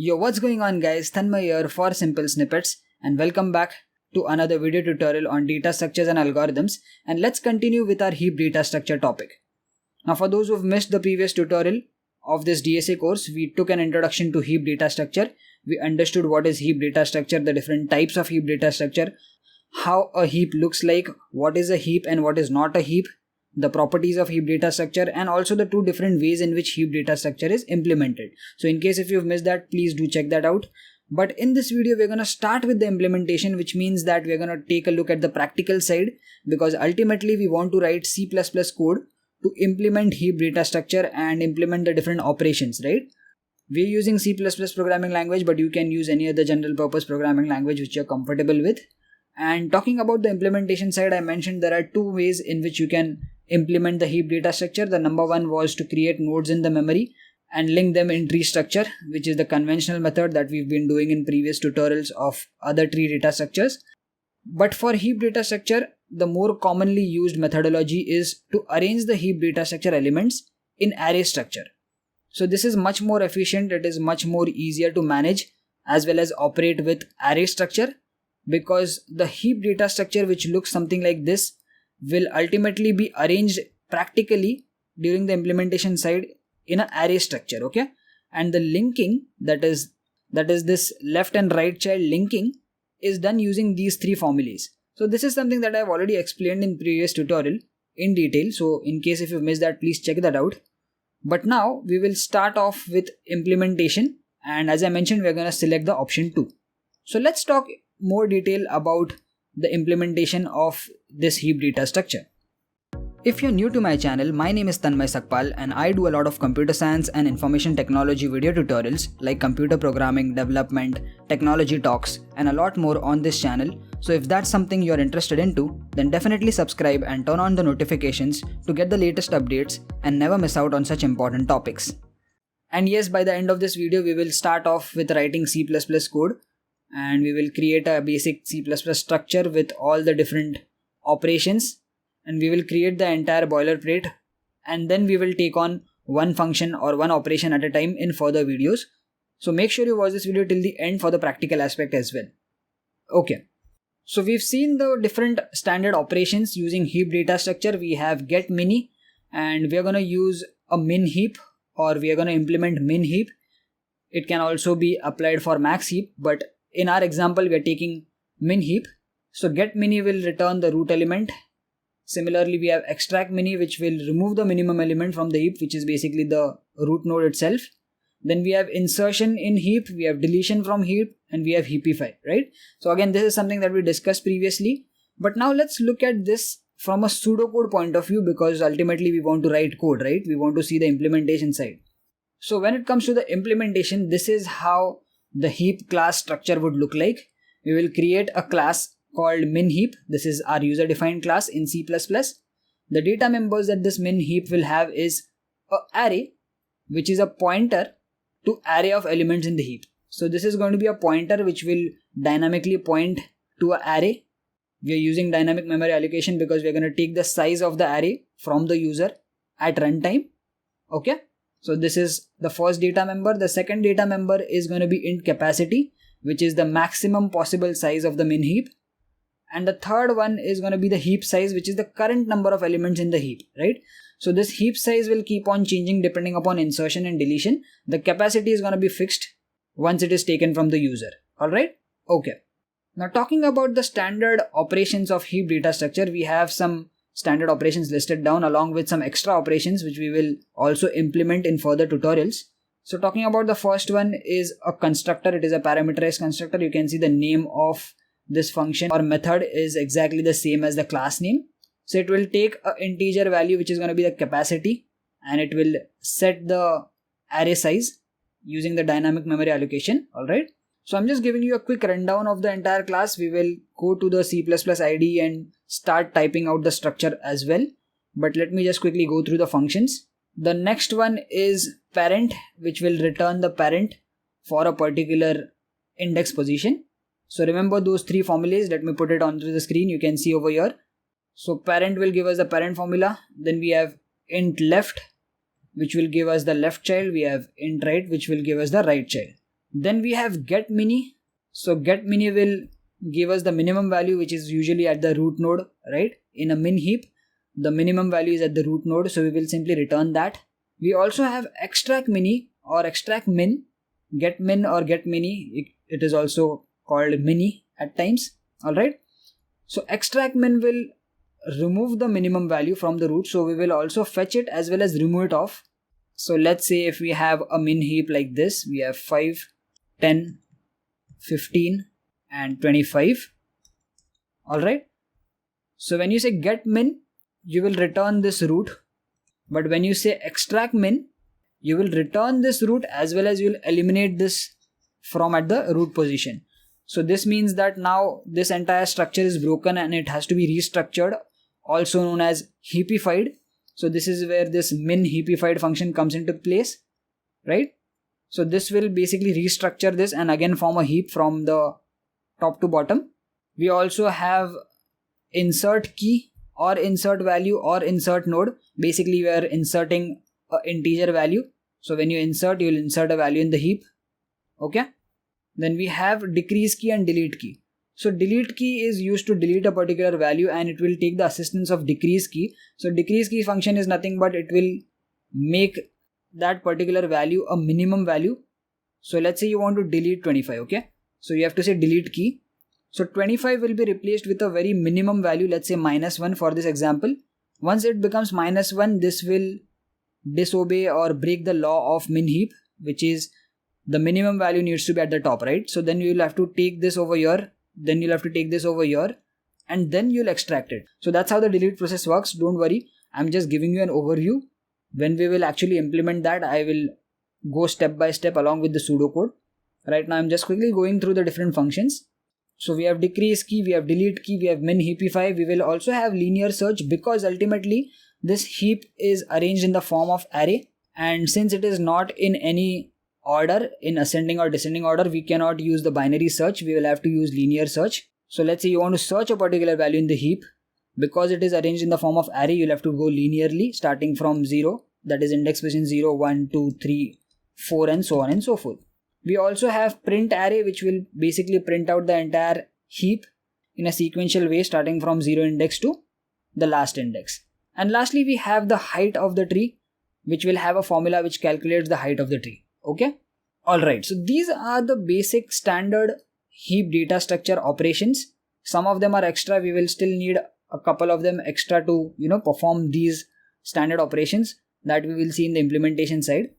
Yo, what's going on guys? Tanmay here for Simple Snippets and welcome back to another video tutorial on data structures and algorithms, and let's continue with our heap data structure topic. Now for those who've missed the previous tutorial of this DSA course, we took an introduction to heap data structure. We understood what is heap data structure, the different types of heap data structure, how a heap looks like, what is a heap and what is not a heap, the properties of heap data structure, and also the two different ways in which heap data structure is implemented. So in case if you've missed that, please do check that out. But in this video, we're going to start with the implementation, which means that we're going to take a look at the practical side, because ultimately we want to write C++ code to implement heap data structure and implement the different operations, right? We're using C++ programming language, but you can use any other general purpose programming language which you're comfortable with. And talking about the implementation side, I mentioned there are two ways in which you can implement the heap data structure. The number one was to create nodes in the memory and link them in tree structure, which is the conventional method that we've been doing in previous tutorials of other tree data structures. But for heap data structure, the more commonly used methodology is to arrange the heap data structure elements in array structure. So this is much more efficient, it is much more easier to manage as well as operate with array structure, because the heap data structure, which looks something like this, will ultimately be arranged practically during the implementation side in an array structure, okay? And the linking, that is this left and right child linking, is done using these three formulas. So this is something that I've already explained in previous tutorial in detail, so in case if you missed that, please check that out. But now we will start off with implementation, and as I mentioned, we're going to select the option 2. So let's talk more detail about the implementation of this heap data structure. If you're new to my channel, my name is Tanmay Sakpal and I do a lot of computer science and information technology video tutorials like computer programming, development, technology talks, and a lot more on this channel. So if that's something you're interested into, then definitely subscribe and turn on the notifications to get the latest updates and never miss out on such important topics. And yes, by the end of this video, we will start off with writing C++ code, and we will create a basic C++ structure with all the different operations, and we will create the entire boilerplate, and then we will take on one function or one operation at a time in further videos. So make sure you watch this video till the end for the practical aspect as well. Okay, so we've seen the different standard operations using heap data structure. We have get mini, and we are going to use a min heap, or we are going to implement min heap. It can also be applied for max heap, but in our example, we are taking min heap. So get mini will return the root element. Similarly, we have extract mini, which will remove the minimum element from the heap, which is basically the root node itself. Then we have insertion in heap, we have deletion from heap, and we have heapify, right? So again, this is something that we discussed previously. But now let's look at this from a pseudocode point of view, because ultimately we want to write code, right? We want to see the implementation side. So when it comes to the implementation, this is how the heap class structure would look like. We will create a class called min heap. This is our user defined class in C++. The data members that this min heap will have is an array, which is a pointer to array of elements in the heap. So this is going to be a pointer which will dynamically point to an array. We are using dynamic memory allocation because we are going to take the size of the array from the user at runtime. Okay. So this is the first data member. The second data member is going to be int capacity, which is the maximum possible size of the min heap. And the third one is going to be the heap size, which is the current number of elements in the heap, right? So this heap size will keep on changing depending upon insertion and deletion. The capacity is going to be fixed once it is taken from the user. Alright? Okay. Now talking about the standard operations of heap data structure, we have some standard operations listed down along with some extra operations which we will also implement in further tutorials. So talking about the first one is a constructor. It is a parameterized constructor. You can see the name of this function or method is exactly the same as the class name. So it will take an integer value, which is going to be the capacity, and it will set the array size using the dynamic memory allocation. Alright. So I'm just giving you a quick rundown of the entire class. We will go to the C++ IDE and start typing out the structure as well. But let me just quickly go through the functions. The next one is parent, which will return the parent for a particular index position. So remember those three formulas. Let me put it onto the screen. You can see over here. So parent will give us the parent formula. Then we have int left, which will give us the left child. We have int right, which will give us the right child. Then we have get mini. So get mini will give us the minimum value, which is usually at the root node, right? In a min heap, the minimum value is at the root node, so we will simply return that. We also have extract mini or extract min. Get min or get mini, it is also called mini at times. Alright, so extract min will remove the minimum value from the root, so we will also fetch it as well as remove it off. So let's say if we have a min heap like this, we have 5, 10, 15 and 25. Alright, so when you say get min, you will return this root, but when you say extract min, you will return this root as well as you will eliminate this from at the root position. So this means that now this entire structure is broken and it has to be restructured, also known as heapified. So this is where this min heapified function comes into place, right? So this will basically restructure this and again form a heap from the top to bottom. We also have insert key or insert value or insert node. Basically we are inserting an integer value. So when you insert, you will insert a value in the heap. Okay. Then we have decrease key and delete key. So delete key is used to delete a particular value and it will take the assistance of decrease key. So decrease key function is nothing but it will make that particular value a minimum value. So let's say you want to delete 25, okay? So you have to say delete key. So 25 will be replaced with a very minimum value, let's say -1 for this example. Once it becomes -1, this will disobey or break the law of min heap, which is the minimum value needs to be at the top, right? So then you will have to take this over here, then you'll have to take this over here, and then you'll extract it. So that's how the delete process works. Don't worry, I'm just giving you an overview. When we will actually implement that, I will go step by step along with the pseudocode. Right now I'm just quickly going through the different functions. So we have decrease key, we have delete key, we have min heapify. We will also have linear search because ultimately this heap is arranged in the form of array, and since it is not in any order, in ascending or descending order, we cannot use the binary search. We will have to use linear search. So let's say you want to search a particular value in the heap. Because it is arranged in the form of array, you'll have to go linearly starting from 0, that is index position 0, 1, 2, 3, 4 and so on and so forth. We also have print array, which will basically print out the entire heap in a sequential way starting from 0 index to the last index. And lastly, we have the height of the tree, which will have a formula which calculates the height of the tree. Okay. Alright, so these are the basic standard heap data structure operations. Some of them are extra. We will still need a couple of them extra to perform these standard operations that we will see in the implementation side.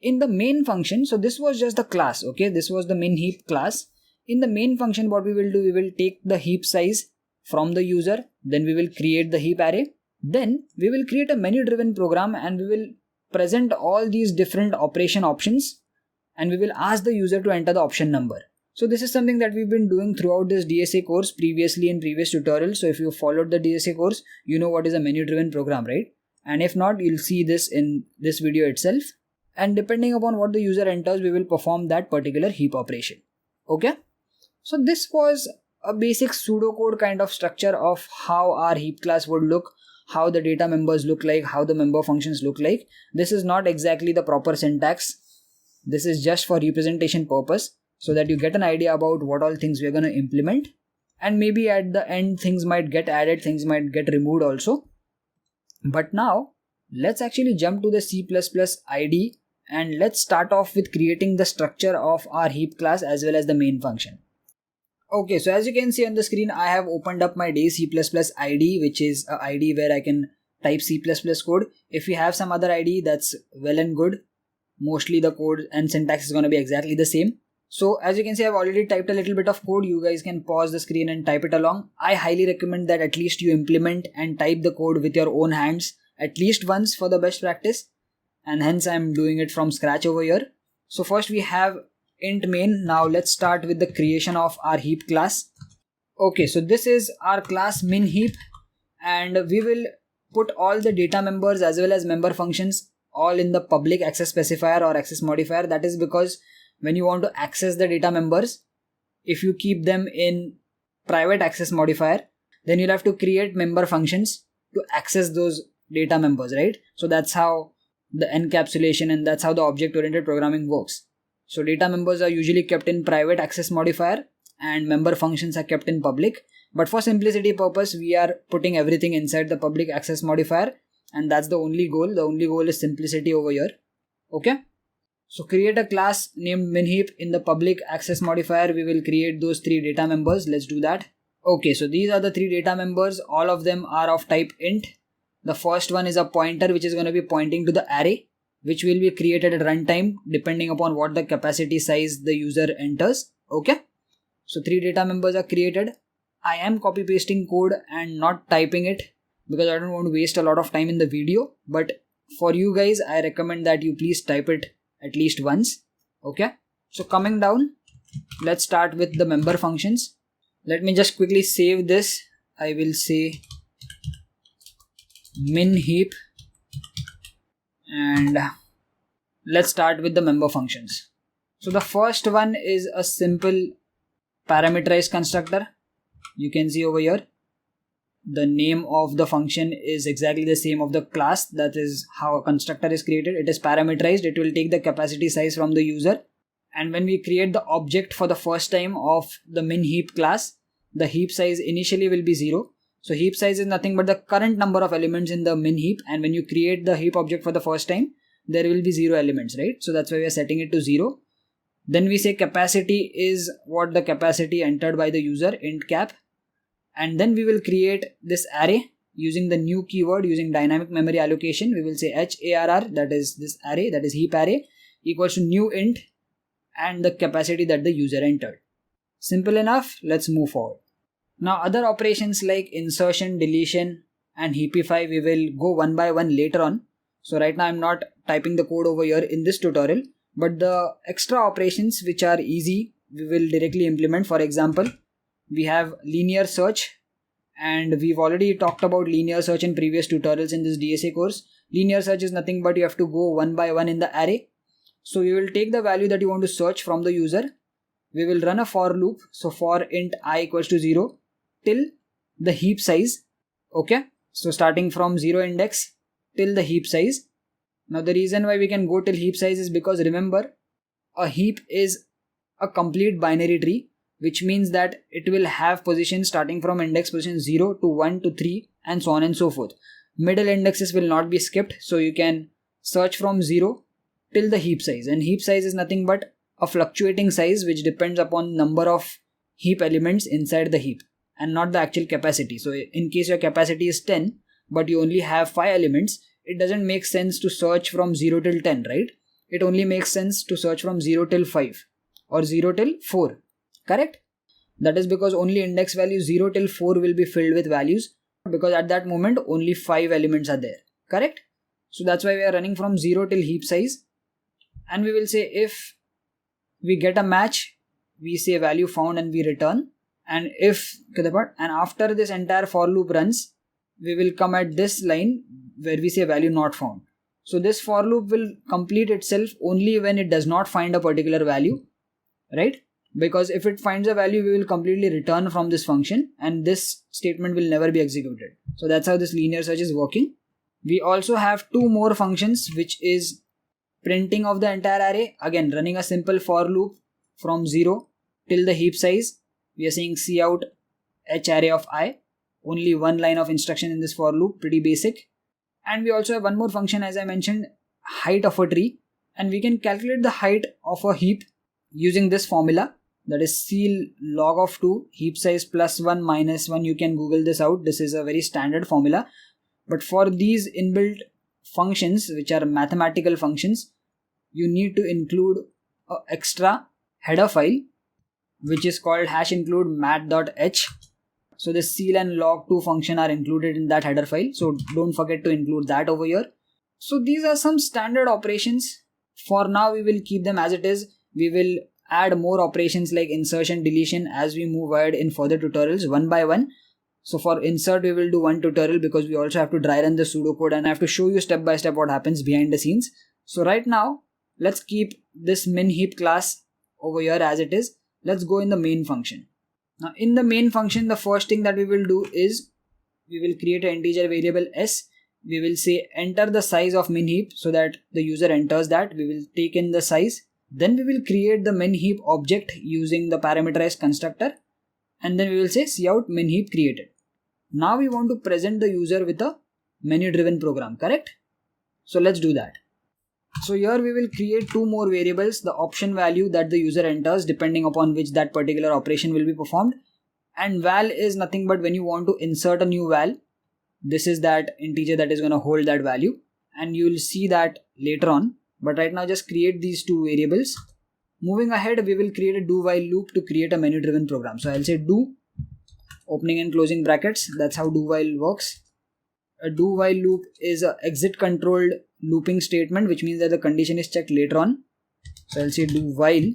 In the main function, so this was just the class, okay, this was the min heap class. In the main function, what we will do, we will take the heap size from the user, then we will create the heap array, then we will create a menu driven program and we will present all these different operation options and we will ask the user to enter the option number. So this is something that we've been doing throughout this DSA course previously in previous tutorials. So if you followed the DSA course, you know what is a menu driven program, right? And if not, you'll see this in this video itself. And depending upon what the user enters, we will perform that particular heap operation. Okay. So this was a basic pseudocode kind of structure of how our heap class would look, how the data members look like, how the member functions look like. This is not exactly the proper syntax. This is just for representation purpose, so that you get an idea about what all things we're going to implement. And maybe at the end, things might get added, things might get removed also. But now, let's actually jump to the C++ IDE and let's start off with creating the structure of our heap class as well as the main function. Okay, so as you can see on the screen, I have opened up my C++ IDE, which is an IDE where I can type C++ code. If you have some other IDE, that's well and good. Mostly the code and syntax is going to be exactly the same. So as you can see, I've already typed a little bit of code. You guys can pause the screen and type it along. I highly recommend that at least you implement and type the code with your own hands at least once for the best practice. And hence I'm doing it from scratch over here. So first we have int main. Now let's start with the creation of our heap class. Okay, so this is our class min heap, and we will put all the data members as well as member functions all in the public access specifier or access modifier. That is because when you want to access the data members, if you keep them in private access modifier, then you'll have to create member functions to access those data members, right? So that's how the encapsulation and that's how the object-oriented programming works. So data members are usually kept in private access modifier and member functions are kept in public. But for simplicity purpose, we are putting everything inside the public access modifier, and that's the only goal. The only goal is simplicity over here. Okay. So create a class named minheap. In the public access modifier, we will create those 3 data members. Let's do that. Okay, so these are the 3 data members. All of them are of type int. The first one is a pointer which is going to be pointing to the array, which will be created at runtime depending upon what the capacity size the user enters. Okay. So 3 data members are created. I am copy pasting code and not typing it because I don't want to waste a lot of time in the video. But for you guys, I recommend that you please type it at least once. Okay. So coming down, let's start with the member functions. Let me just quickly save this. I will say minheap and let's start with the member functions. So the first one is a simple parameterized constructor. You can see over here the name of the function is exactly the same of the class. That is how a constructor is created. It is parameterized. It will take the capacity size from the user, and when we create the object for the first time of the minheap class, the heap size initially will be 0. So heap size is nothing but the current number of elements in the minheap, and when you create the heap object for the first time, there will be 0 elements, right? So that's why we are setting it to 0. Then we say capacity is what the capacity entered by the user, int cap. And then we will create this array using the new keyword, using dynamic memory allocation. We will say HARR, that is this array, that is heap array, equals to new int and the capacity that the user entered. Simple enough. Let's move forward. Now other operations like insertion, deletion and heapify, we will go one by one later on. So right now I'm not typing the code over here in this tutorial, but the extra operations which are easy, we will directly implement. For example, we have linear search, and we've already talked about linear search in previous tutorials in this DSA course. Linear search is nothing but you have to go one by one in the array. So you will take the value that you want to search from the user. We will run a for loop. So for int I equals to 0 till the heap size. Okay. So starting from 0 index till the heap size. Now the reason why we can go till heap size is because remember, a heap is a complete binary tree, which means that it will have positions starting from index position 0 to 1 to 3 and so on and so forth. Middle indexes will not be skipped, so you can search from 0 till the heap size, and heap size is nothing but a fluctuating size which depends upon number of heap elements inside the heap and not the actual capacity. So in case your capacity is 10 but you only have 5 elements, it doesn't make sense to search from 0 till 10, right? It only makes sense to search from 0 till 5 or 0 till 4. Correct? That is because only index value 0 till 4 will be filled with values, because at that moment only 5 elements are there. Correct? So that's why we are running from 0 till heap size, and we will say if we get a match, we say value found and we return, and after this entire for loop runs, we will come at this line where we say value not found. So this for loop will complete itself only when it does not find a particular value, right? Because if it finds a value, we will completely return from this function and this statement will never be executed. So that's how this linear search is working. We also have 2 more functions, which is printing of the entire array. Again, running a simple for loop from 0 till the heap size. We are saying cout h array of I. Only one line of instruction in this for loop, pretty basic. And we also have one more function, as I mentioned, height of a tree. And we can calculate the height of a heap using this formula. That is ceil log of 2 heap size plus 1 minus 1. You can Google this out. This is a very standard formula. But for these inbuilt functions, which are mathematical functions, you need to include an extra header file, which is called #include math.h. So the ceil and log2 function are included in that header file. So don't forget to include that over here. So these are some standard operations. For now, we will keep them as it is. We will add more operations like insertion, deletion as we move ahead in further tutorials one by one. So for insert, we will do one tutorial because we also have to dry run the pseudocode and I have to show you step by step what happens behind the scenes. So right now, let's keep this minheap class over here as it is. Let's go in the main function. Now in the main function, the first thing that we will do is we will create an integer variable s. We will say enter the size of minheap so that the user enters that. We will take in the size. Then we will create the min heap object using the parameterized constructor, and then we will say cout min heap created. Now we want to present the user with a menu driven program, correct? So let's do that. So here we will create two more variables, the option value that the user enters depending upon which that particular operation will be performed, and val is nothing but when you want to insert a new val, this is that integer that is going to hold that value, and you will see that later on, but right now just create these two variables. Moving ahead, we will create a do while loop to create a menu driven program. So I'll say do opening and closing brackets, that's how do while works. A do while loop is a exit controlled looping statement, which means that the condition is checked later on. So I'll say do while,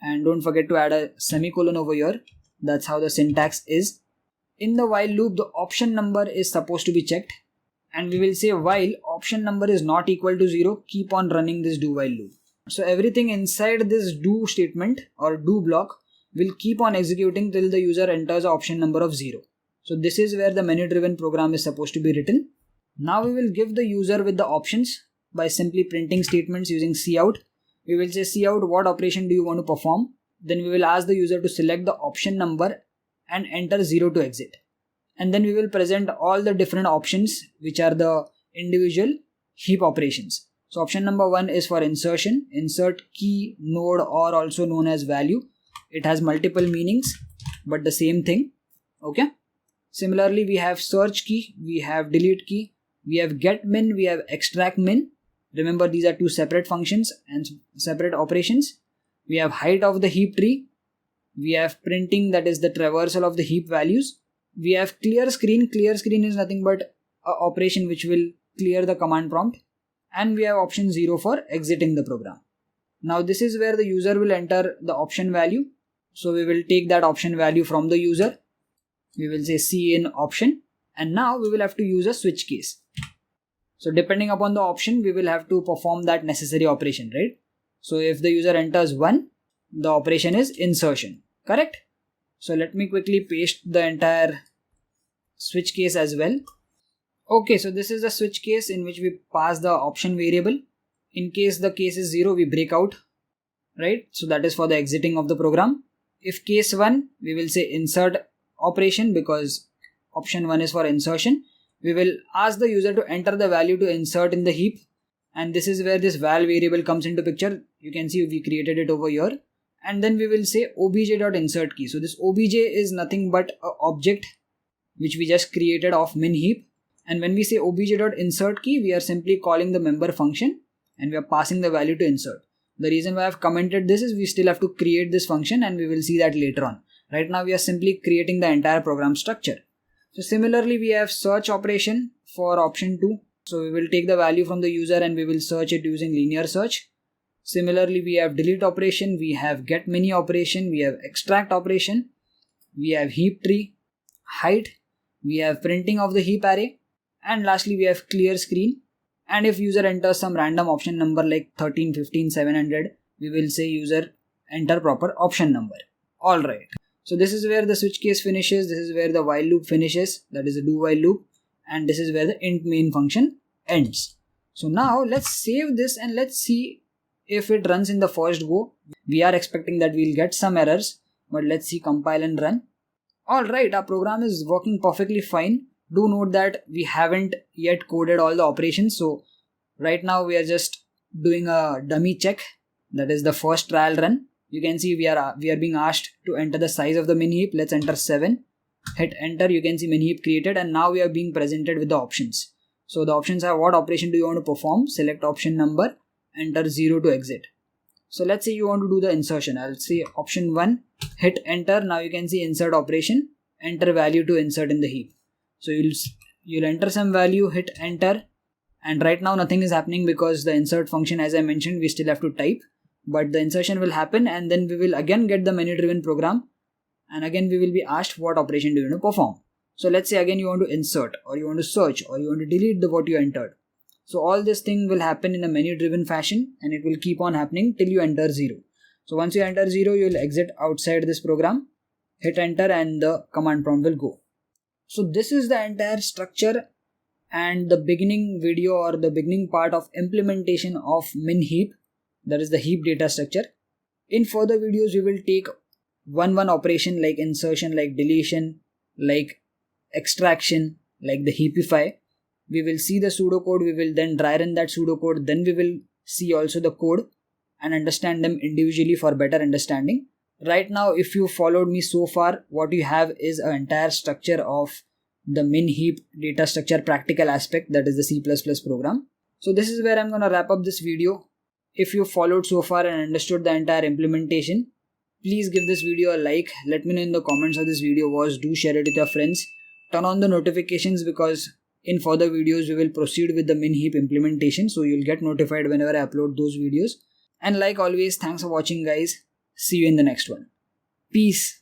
and don't forget to add a semicolon over here. That's how the syntax is. In the while loop, the option number is supposed to be checked, and we will say while option number is not equal to 0, keep on running this do while loop. So everything inside this do statement or do block will keep on executing till the user enters an option number of 0. So this is where the menu driven program is supposed to be written. Now we will give the user with the options by simply printing statements using cout. We will say cout what operation do you want to perform. Then we will ask the user to select the option number and enter 0 to exit. And then we will present all the different options which are the individual heap operations. So option number 1 is for insertion, insert key, node, or also known as value. It has multiple meanings but the same thing. Okay. Similarly, we have search key, we have delete key, we have get min, we have extract min. Remember, these are two separate functions and separate operations. We have height of the heap tree. We have printing, that is the traversal of the heap values. We have clear screen. Clear screen is nothing but an operation which will clear the command prompt. And we have option 0 for exiting the program. Now this is where the user will enter the option value. So we will take that option value from the user. We will say C in option, and now we will have to use a switch case. So depending upon the option, we will have to perform that necessary operation, right? So if the user enters 1, the operation is insertion, correct? So let me quickly paste the entire switch case as well. Okay, so this is the switch case in which we pass the option variable. In case the case is 0, we break out, right? So that is for the exiting of the program. If case 1, we will say insert operation because option 1 is for insertion. We will ask the user to enter the value to insert in the heap, and this is where this val variable comes into picture. You can see we created it over here, and then we will say obj.insert key. So this obj is nothing but an object which we just created of min heap, and when we say obj.insert key, we are simply calling the member function and we are passing the value to insert. The reason why I have commented this is we still have to create this function, and we will see that later on. Right now we are simply creating the entire program structure. So similarly, we have search operation for option 2. So we will take the value from the user and we will search it using linear search. Similarly, we have delete operation, we have get many operation, we have extract operation, we have heap tree, height, we have printing of the heap array, and lastly we have clear screen. And if user enters some random option number like 13, 15, 700, we will say user enter proper option number. Alright. So this is where the switch case finishes, this is where the while loop finishes, that is a do while loop, and this is where the int main function ends. So now let's save this and let's see if it runs in the first go. We are expecting that we'll get some errors, but let's see, compile and run. Alright, our program is working perfectly fine. Do note that we haven't yet coded all the operations, so right now we are just doing a dummy check, that is the first trial run. You can see we are being asked to enter the size of the min heap. Let's enter 7. Hit enter. You can see min heap created, and now we are being presented with the options. So the options are what operation do you want to perform? Select option number, enter 0 to exit. So let's say you want to do the insertion. I'll say option 1, hit enter. Now you can see insert operation, enter value to insert in the heap. So you'll enter some value, hit enter, and right now nothing is happening because the insert function, as I mentioned, we still have to type. But the insertion will happen, and then we will again get the menu driven program, and again we will be asked what operation do you want to perform. So let's say again you want to insert, or you want to search, or you want to delete what you entered. So all this thing will happen in a menu driven fashion, and it will keep on happening till you enter 0. So once you enter 0, you will exit outside this program, hit enter, and the command prompt will go. So this is the entire structure and the beginning video or the beginning part of implementation of min heap. that is the heap data structure. In further videos, we will take one operation like insertion, like deletion, like extraction, like the heapify. We will see the pseudocode, we will then dry run that pseudocode, then we will see also the code and understand them individually for better understanding. Right now, if you followed me so far, what you have is an entire structure of the min heap data structure practical aspect, that is the C++ program. So this is where I'm gonna wrap up this video. If you followed so far and understood the entire implementation, please give this video a like. Let me know in the comments how this video was. Do share it with your friends. Turn on the notifications because in further videos we will proceed with the min heap implementation, so you'll get notified whenever I upload those videos. And like always, thanks for watching guys. See you in the next one. Peace.